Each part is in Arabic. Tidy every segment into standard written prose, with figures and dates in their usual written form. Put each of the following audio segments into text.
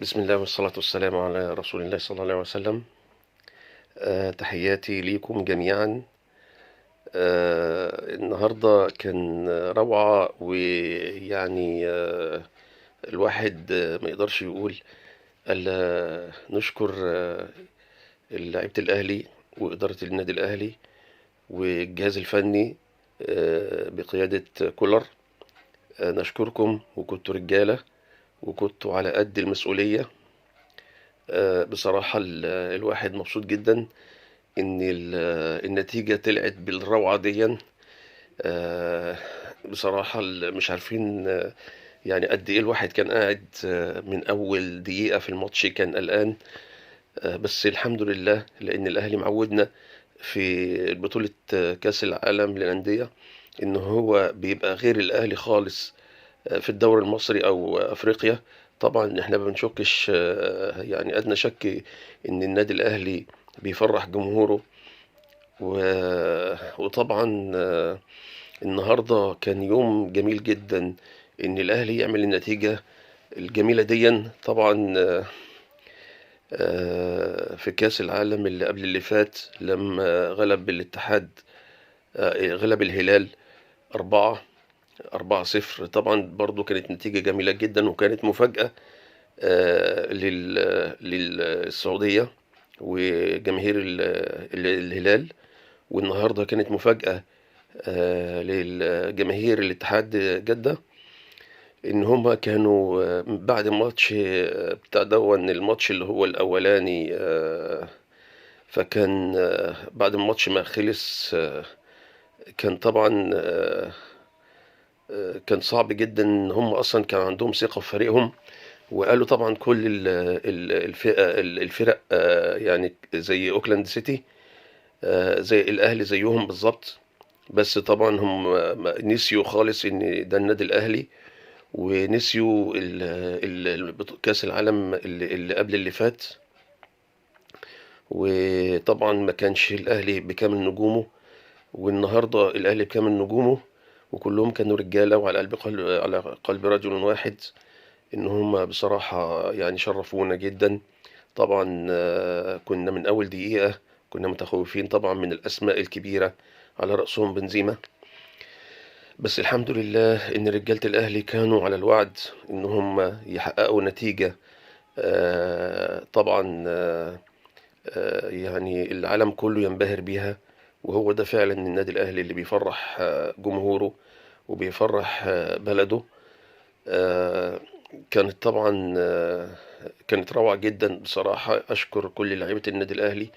بسم الله والصلاة والسلام على رسول الله صلى الله عليه وسلم. تحياتي ليكم جميعا. النهاردة كان روعة، ويعني الواحد ما يقدرش يقول ألا نشكر لعيبة الأهلي وإدارة النادي الأهلي والجهاز الفني بقيادة كولر. نشكركم، وكنتوا رجالة وكنتوا على قد المسؤولية. بصراحة الواحد مبسوط جدا إن النتيجة طلعت بالروعة دي. آه، بصراحة مش عارفين يعني قد إيه الواحد كان قاعد من أول دقيقة في الماتش كان قلقان. بس الحمد لله، لأن الأهلي معودنا في بطولة كأس العالم للأندية إن هو بيبقى غير الأهلي خالص في الدوري المصري أو أفريقيا. طبعا احنا ما بنشكش يعني أدنى شك إن النادي الأهلي بيفرح جمهوره. وطبعا النهاردة كان يوم جميل جدا إن الأهلي يعمل النتيجة الجميلة دي. طبعا في كأس العالم اللي قبل اللي فات لما غلب الاتحاد، غلب الهلال أربعة 4-0. طبعا برضو كانت نتيجة جميلة جدا، وكانت مفاجأة للسعودية وجماهير الهلال. والنهاردة كانت مفاجأة للجماهير الاتحاد جدة، إن هما كانوا بعد الماتش بتاع الماتش اللي هو الأولاني. فكان بعد الماتش ما خلص كان طبعا كان صعب جدا إن هم أصلا كان عندهم ثقة في فريقهم. وقالوا طبعا كل الفرق يعني زي أوكلاند سيتي، زي الأهلي زيهم بالظبط. بس طبعا هم نسيوا خالص إن ده النادي الأهلي، ونسيوا كأس العالم اللي قبل اللي فات. وطبعا ما كانش الأهلي بكامل نجومه، والنهارده الأهلي بكامل نجومه، وكلهم كانوا رجالة وعلى على قلب رجل واحد. إن هم بصراحة يعني شرفونا جدا. طبعا كنا من أول دقيقة كنا متخوفين طبعا من الأسماء الكبيرة، على رأسهم بنزيما. بس الحمد لله إن رجالة الأهلي كانوا على الوعد إن هم يحققوا نتيجة. طبعا يعني العالم كله ينبهر بيها. وهو ده فعلا النادي الأهلي اللي بيفرح جمهوره وبيفرح بلده. آه، كانت طبعا كانت روعة جدا بصراحة. أشكر كل لعيبة النادي الأهلي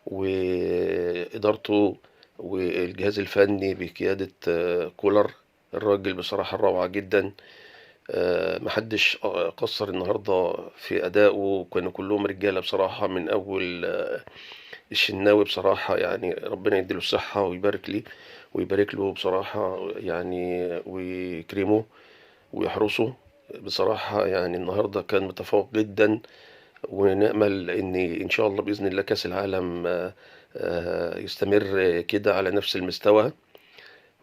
وإدارته والجهاز الفني بقيادة كولر. الراجل بصراحة روعة جدا. محدش قصر النهاردة في أدائه، كانوا كلهم رجالة بصراحة من أول الشناوي. بصراحة يعني ربنا يديله الصحة ويبارك لي ويبارك له بصراحة يعني، ويكرمه ويحرسه. بصراحة يعني النهاردة كان متفوق جدا، ونأمل إن شاء الله بإذن الله كأس العالم يستمر كده على نفس المستوى.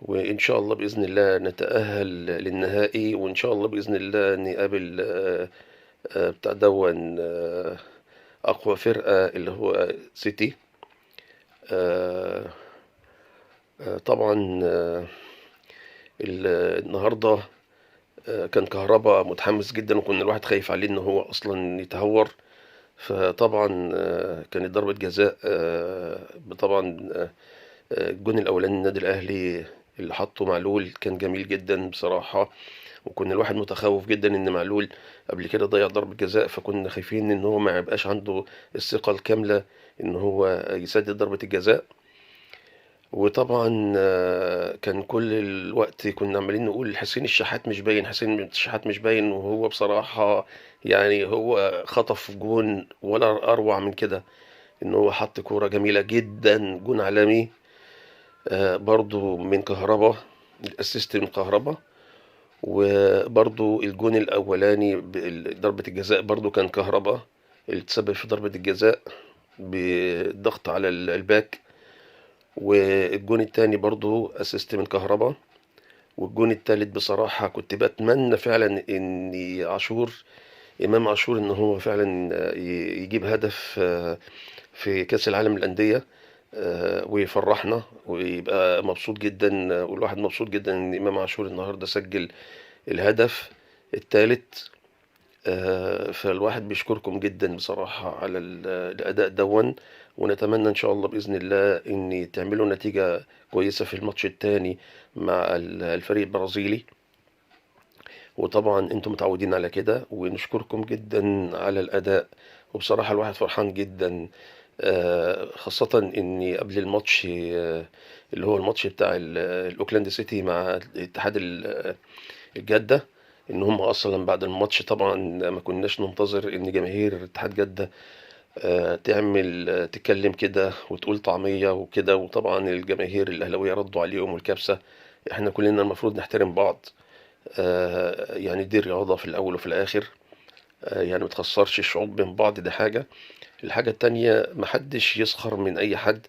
وإن شاء الله بإذن الله نتأهل للنهائي، وإن شاء الله بإذن الله نقابل بتاع أقوى فرقة اللي هو سيتي. آه، طبعا النهاردة كان كهربا متحمس جدا، وكنا الواحد خايف عليه إن هو أصلا يتهور. فطبعا كانت ضربة جزاء. طبعا الجون الأولاني النادي الأهلي اللي حطه معلول كان جميل جدا بصراحة. وكنا الواحد متخوف جدا إن معلول قبل كده ضيع ضربة جزاء، فكنا خايفين إن هو ما يبقاش عنده الثقة الكاملة إن هو يسدد ضربة الجزاء. وطبعا كان كل الوقت كنا عمالين نقول حسين الشحات مش باين، حسين الشحات مش باين. وهو بصراحة يعني هو خطف جون ولا أروع من كده، إن هو حط كورة جميلة جدا، جون عالمي. برضو من كهربا، الأسيست من كهربا. وبرضو الجون الأولاني ضربة الجزاء برضو كان كهربا اللي تسبب في ضربة الجزاء بالضغط على الباك. والجون التاني برضو اسيست من كهربا. والجون التالت بصراحة كنت بتمنى فعلا ان عاشور إمام عاشور إن هو فعلا يجيب هدف في كأس العالم للأندية، ويفرحنا ويبقى مبسوط جدا، والواحد مبسوط جدا إن إمام عاشور النهاردة سجل الهدف الثالث. فالواحد بيشكركم جدا بصراحة على الأداء دون، ونتمنى إن شاء الله بإذن الله إن تعملوا نتيجة كويسة في الماتش التاني مع الفريق البرازيلي. وطبعا انتم متعودين على كده، ونشكركم جدا على الأداء. وبصراحة الواحد فرحان جدا، خاصة إني قبل الماتش، اللي هو الماتش بتاع الأوكلاند سيتي مع اتحاد جدة، إن هم أصلا بعد الماتش طبعا ما كناش ننتظر إن جماهير اتحاد جدة تعمل تتكلم كده وتقول طعمية وكده. وطبعا الجماهير الأهلاوية ردوا عليهم والكبسة. احنا كلنا المفروض نحترم بعض، يعني دي رياضة في الأول وفي الآخر، يعني متخسرش الشعوب من بعض، دي حاجة. الحاجة التانية محدش يسخر من أي حد.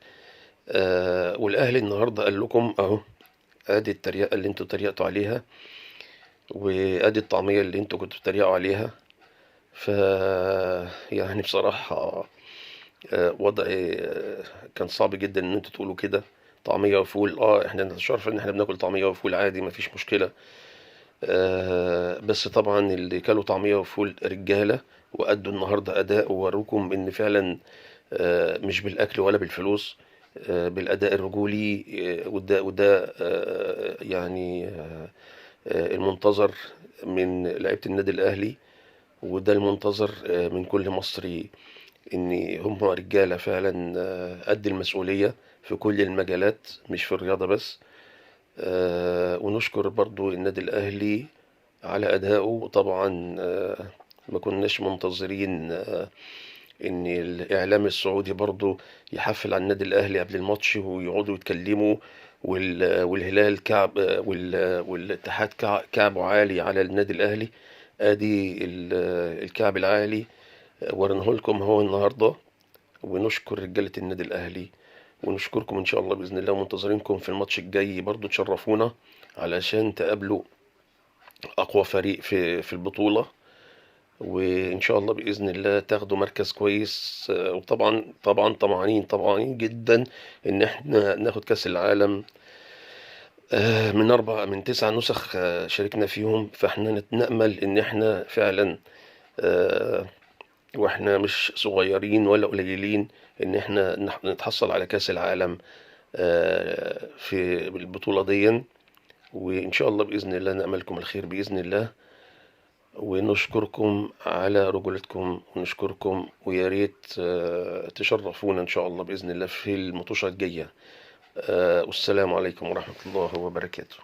والأهلي النهاردة قال لكم أهو، ادي التريقة اللي انتوا تريقتوا عليها، وادي الطعمية اللي انتوا كنتوا بتتريقوا عليها. ف يعني بصراحة وضع كان صعب جدا ان انتوا تقولوا كده. طعمية وفول، احنا نتشرف ان احنا بناكل طعمية وفول عادي، مفيش مشكلة. بس طبعا اللي كانوا طعمية وفول رجالة، وأدوا النهاردة أداء، ووروكم إن فعلا مش بالأكل ولا بالفلوس، بالأداء الرجولي. وده يعني المنتظر من لعيبة النادي الأهلي، وده المنتظر من كل مصري، إن هم رجالة فعلا قد المسؤولية في كل المجالات، مش في الرياضة بس. ونشكر برضو النادي الأهلي على أدائه. طبعا ما كناش منتظرين إن الإعلام السعودي برضو يحفل على النادي الأهلي قبل الماتش ويقعدوا يتكلموا، والهلال كعب، والاتحاد كعبه عالي على النادي الأهلي. آدي الكعب العالي ورناه لكم هو النهاردة. ونشكر رجالة النادي الأهلي، ونشكركم إن شاء الله بإذن الله، ومنتظرينكم في الماتش الجاي برضو تشرفونا علشان تقابلوا أقوى فريق في البطولة. وإن شاء الله بإذن الله تاخدوا مركز كويس. وطبعا طبعا طمعانين جدا إن احنا ناخد كأس العالم من 9 نسخ شاركنا فيهم. فاحنا نأمل إن احنا فعلا آه، واحنا مش صغيرين ولا قليلين ان احنا نتحصل على كأس العالم في البطولة دي. وان شاء الله بإذن الله نأملكم الخير بإذن الله، ونشكركم على رجولتكم، ونشكركم، ويا ريت تشرفونا ان شاء الله بإذن الله في المطوشة الجاية. والسلام عليكم ورحمة الله وبركاته.